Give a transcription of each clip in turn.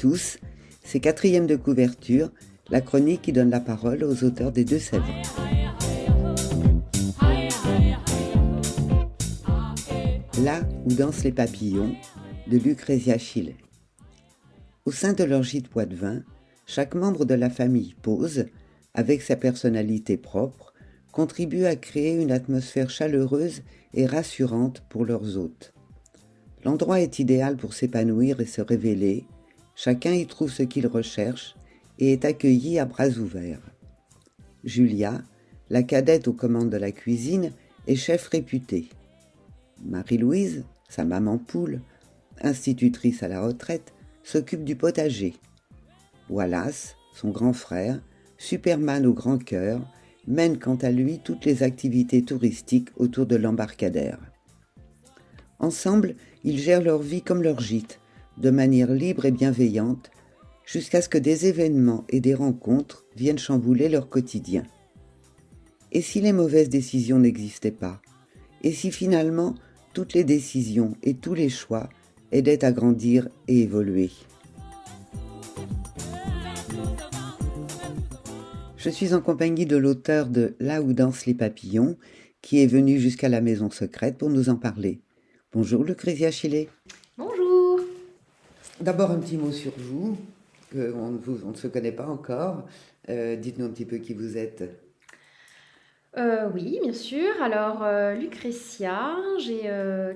tous, c'est 4e de couverture, la chronique qui donne la parole aux auteurs des Deux Sèvres. Là où dansent les papillons, de Lucrezia Schiller. Au sein de leur gîte Poitevin, chaque membre de la famille pose, avec sa personnalité propre, contribue à créer une atmosphère chaleureuse et rassurante pour leurs hôtes. L'endroit est idéal pour s'épanouir et se révéler, chacun y trouve ce qu'il recherche et est accueilli à bras ouverts. Julia, la cadette aux commandes de la cuisine, est chef réputée. Marie-Louise, sa maman poule, institutrice à la retraite, s'occupe du potager. Wallace, son grand frère, Superman au grand cœur, mène quant à lui toutes les activités touristiques autour de l'embarcadère. Ensemble, ils gèrent leur vie comme leur gîte, de manière libre et bienveillante, jusqu'à ce que des événements et des rencontres viennent chambouler leur quotidien. Et si les mauvaises décisions n'existaient pas? Et si finalement, toutes les décisions et tous les choix aidaient à grandir et évoluer? Je suis en compagnie de l'auteur de Là où dansent les papillons, qui est venu jusqu'à la maison secrète pour nous en parler. Bonjour Lucrezia Schiller. Bonjour. D'abord un petit mot sur vous, on ne se connaît pas encore. Dites-nous un petit peu qui vous êtes. Oui, bien sûr. Alors, Lucrezia, j'ai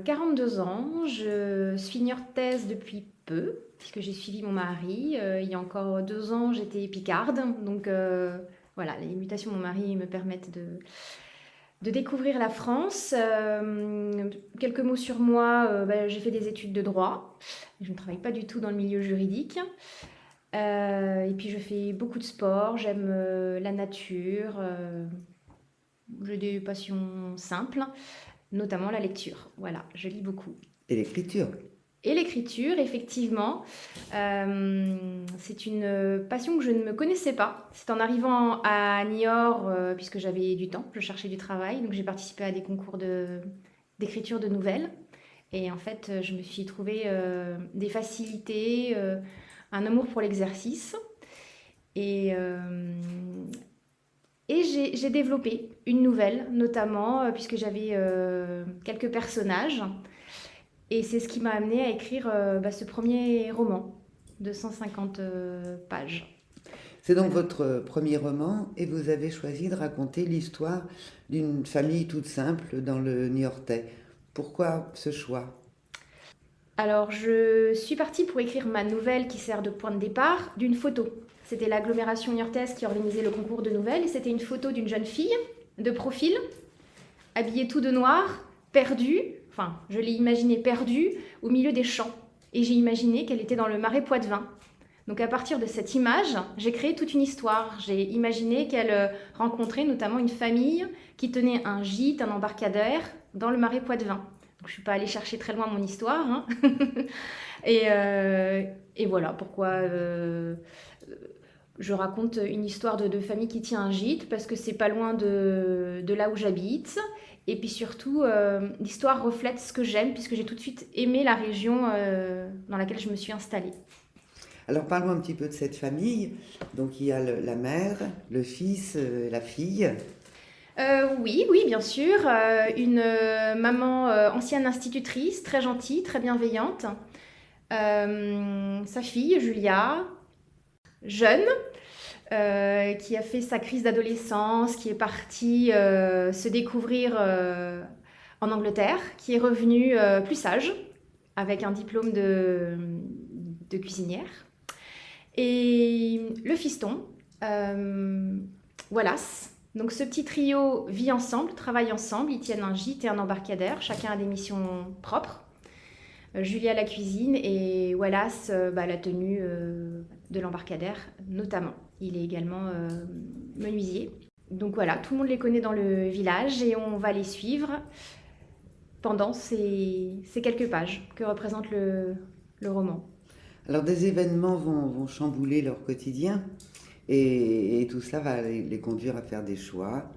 42 ans. Je suis niortaise depuis peu, puisque j'ai suivi mon mari. Il y a encore 2 ans, j'étais picarde. Donc, voilà, les mutations de mon mari me permettent de découvrir la France. Quelques mots sur moi. J'ai fait des études de droit. Je ne travaille pas du tout dans le milieu juridique. Et puis, je fais beaucoup de sport. J'aime la nature. J'ai des passions simples, notamment la lecture. Voilà, je lis beaucoup. Et l'écriture. Et l'écriture, effectivement, c'est une passion que je ne me connaissais pas. C'est en arrivant à Niort, puisque j'avais du temps, je cherchais du travail, donc j'ai participé à des concours d'écriture de nouvelles. Et en fait, je me suis trouvé des facilités, un amour pour l'exercice. Et, j'ai développé une nouvelle, notamment, puisque j'avais quelques personnages. Et c'est ce qui m'a amené à écrire ce premier roman de 150 pages. C'est donc votre premier roman et vous avez choisi de raconter l'histoire d'une famille toute simple dans le Niortais. Pourquoi ce choix? Alors, je suis partie pour écrire ma nouvelle qui sert de point de départ d'une photo. C'était l'agglomération niortaise qui organisait le concours de nouvelles et c'était une photo d'une jeune fille de profil, habillée tout de noir, perdue, enfin, je l'ai imaginée perdue au milieu des champs. Et j'ai imaginé qu'elle était dans le marais Poitevin. Donc à partir de cette image, j'ai créé toute une histoire. J'ai imaginé qu'elle rencontrait notamment une famille qui tenait un gîte, un embarcadère dans le marais Poitevin. Donc, je ne suis pas allée chercher très loin mon histoire. Hein. et voilà pourquoi je raconte une histoire de famille qui tient un gîte, parce que c'est pas loin de là où j'habite. Et puis surtout, l'histoire reflète ce que j'aime, puisque j'ai tout de suite aimé la région dans laquelle je me suis installée. Alors parlons un petit peu de cette famille. Donc il y a la mère, le fils, la fille. Oui, bien sûr. Une maman ancienne institutrice, très gentille, très bienveillante. Sa fille, Julia, jeune, qui a fait sa crise d'adolescence, qui est partie se découvrir en Angleterre, qui est revenue plus sage, avec un diplôme de cuisinière. Et le fiston, Wallace. Donc ce petit trio vit ensemble, travaille ensemble, ils tiennent un gîte et un embarcadère, chacun a des missions propres. Julia la cuisine et Wallace la tenue de l'embarcadère notamment. Il est également menuisier. Donc voilà, tout le monde les connaît dans le village et on va les suivre pendant ces quelques pages que représente le roman. Alors des événements vont chambouler leur quotidien et tout cela va les conduire à faire des choix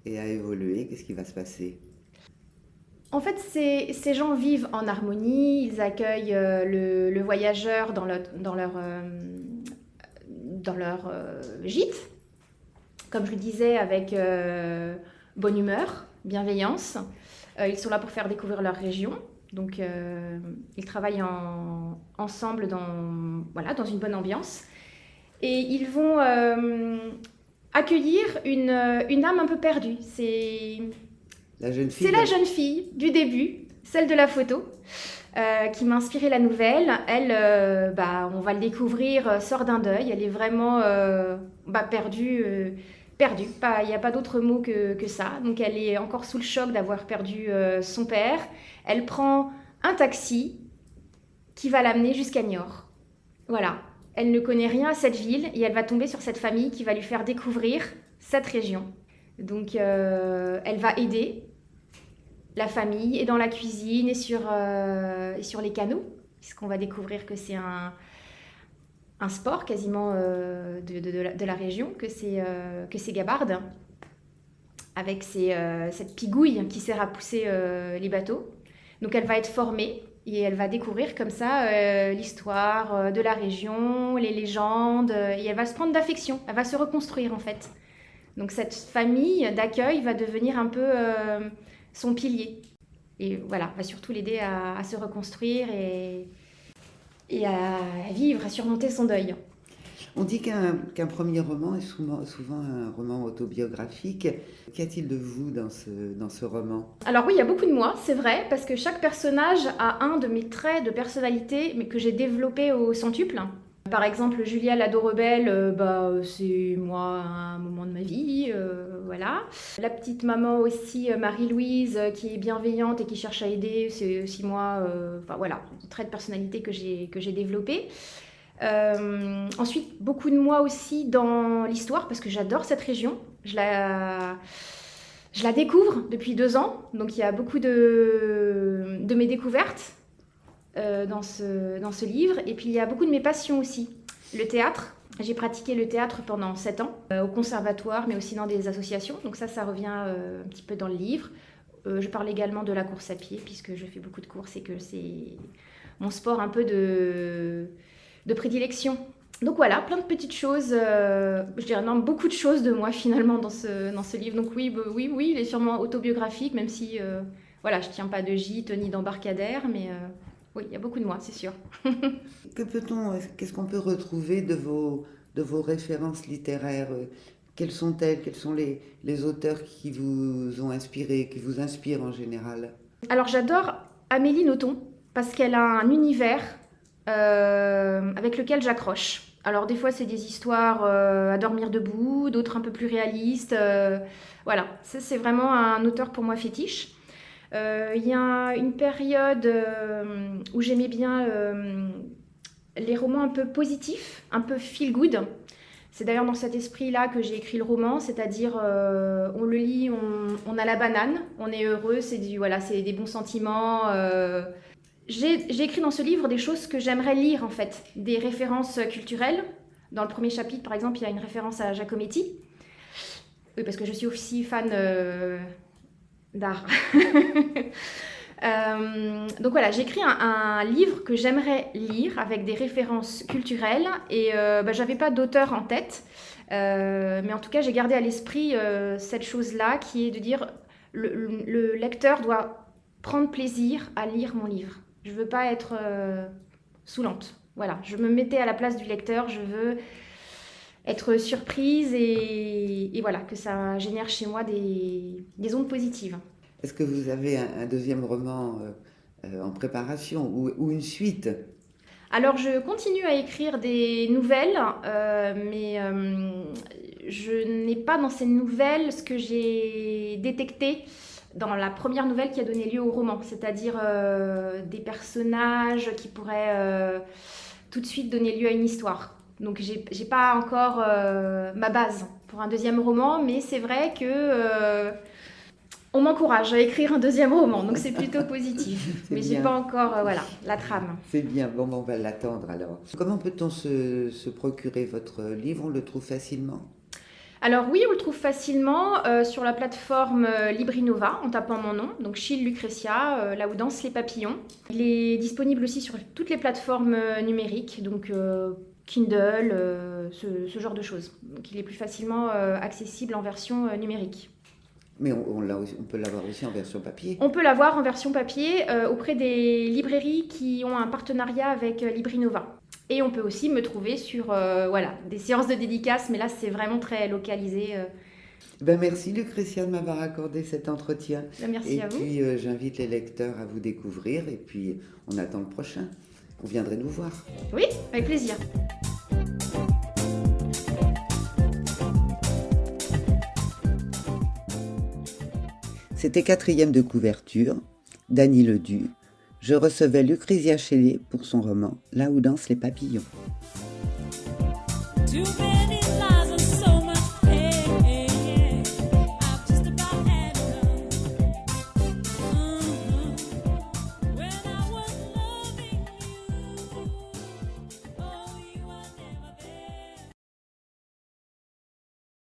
et à évoluer. Qu'est-ce qui va se passer? En fait, ces gens vivent en harmonie, ils accueillent le voyageur dans leur gîte, comme je le disais, avec bonne humeur, bienveillance. Ils sont là pour faire découvrir leur région. Donc, ils travaillent ensemble dans une bonne ambiance. Et ils vont accueillir une âme un peu perdue. C'est la jeune fille du début, celle de la photo, qui m'a inspiré la nouvelle. Elle, on va le découvrir, sort d'un deuil. Elle est vraiment perdue. Perdue, il n'y a pas d'autre mot que ça. Donc elle est encore sous le choc d'avoir perdu son père. Elle prend un taxi qui va l'amener jusqu'à Niort. Voilà. Elle ne connaît rien à cette ville et elle va tomber sur cette famille qui va lui faire découvrir cette région. Donc elle va aider la famille et dans la cuisine et sur les canaux, puisqu'on va découvrir que c'est un sport quasiment de la région, que c'est Gabarde, avec cette pigouille qui sert à pousser les bateaux. Donc elle va être formée et elle va découvrir comme ça l'histoire de la région, les légendes, et elle va se prendre d'affection, elle va se reconstruire en fait. Donc cette famille d'accueil va devenir un peu son pilier. Et voilà, va surtout l'aider à se reconstruire et à vivre, à surmonter son deuil. On dit qu'un premier roman est souvent un roman autobiographique. Qu'y a-t-il de vous dans ce roman? Alors oui, il y a beaucoup de moi, c'est vrai, parce que chaque personnage a un de mes traits de personnalité, mais que j'ai développé au centuple. Par exemple, Julia l'ado rebelle, c'est moi à un moment de ma vie, voilà. La petite maman aussi, Marie-Louise, qui est bienveillante et qui cherche à aider, c'est aussi moi, voilà, un trait de personnalité que j'ai développé. Ensuite, beaucoup de moi aussi dans l'histoire, parce que j'adore cette région. Je la découvre depuis 2 ans, donc il y a beaucoup de mes découvertes dans ce livre. Et puis il y a beaucoup de mes passions aussi. Le théâtre, j'ai pratiqué le théâtre pendant 7 ans, au conservatoire, mais aussi dans des associations. Donc ça revient un petit peu dans le livre. Je parle également de la course à pied, puisque je fais beaucoup de courses et que c'est mon sport un peu de prédilection. Donc voilà, plein de petites choses, je dirais non, beaucoup de choses de moi finalement dans ce livre. Donc oui, il est sûrement autobiographique, même si voilà, je tiens pas de gîte ni d'embarcadère, mais oui, il y a beaucoup de moi, c'est sûr. Qu'est-ce qu'on peut retrouver de vos références littéraires? Quelles sont-elles? Quels sont les auteurs qui vous ont inspiré, qui vous inspirent en général? Alors j'adore Amélie Nothomb, parce qu'elle a un univers avec lequel j'accroche. Alors des fois c'est des histoires à dormir debout, d'autres un peu plus réalistes. Voilà, ça, c'est vraiment un auteur pour moi fétiche. Il y a une période où j'aimais bien les romans un peu positifs, un peu feel good. C'est d'ailleurs dans cet esprit-là que j'ai écrit le roman, c'est-à-dire on le lit, on a la banane, on est heureux, c'est des bons sentiments. J'ai écrit dans ce livre des choses que j'aimerais lire en fait, des références culturelles. Dans le premier chapitre, par exemple, il y a une référence à Giacometti. Oui, parce que je suis aussi fan d'art. Donc voilà, j'écris un livre que j'aimerais lire avec des références culturelles et j'avais pas d'auteur en tête, mais en tout cas j'ai gardé à l'esprit cette chose-là qui est de dire le lecteur doit prendre plaisir à lire mon livre. Je veux pas être saoulante. Voilà, je me mettais à la place du lecteur, je veux être surprise et voilà, que ça génère chez moi des ondes positives. Est-ce que vous avez un deuxième roman en préparation ou une suite? Alors, je continue à écrire des nouvelles, mais je n'ai pas dans ces nouvelles ce que j'ai détecté dans la première nouvelle qui a donné lieu au roman, c'est-à-dire des personnages qui pourraient tout de suite donner lieu à une histoire. Donc, j'ai pas encore ma base pour un deuxième roman, mais c'est vrai que on m'encourage à écrire un deuxième roman, donc c'est plutôt positif. Mais j'ai pas encore la trame. C'est bien, bon, on va l'attendre alors. Comment peut-on se procurer votre livre? On le trouve facilement? Alors oui, on le trouve facilement sur la plateforme Librinova en tapant mon nom, donc Chile Lucretia, là où dansent les papillons. Il est disponible aussi sur toutes les plateformes numériques, donc Kindle, ce genre de choses. Donc il est plus facilement accessible en version numérique. Mais on peut l'avoir aussi en version papier. On peut l'avoir en version papier auprès des librairies qui ont un partenariat avec Librinova. Et on peut aussi me trouver sur des séances de dédicaces, mais là c'est vraiment très localisé. Merci Lucretia de m'avoir accordé cet entretien. Merci à vous. Et puis j'invite les lecteurs à vous découvrir et puis on attend le prochain. Vous viendrez nous voir. Oui, avec plaisir. C'était 4e de couverture, Dany Ledu. Je recevais Lucrezia Shelley pour son roman Là où dansent les papillons.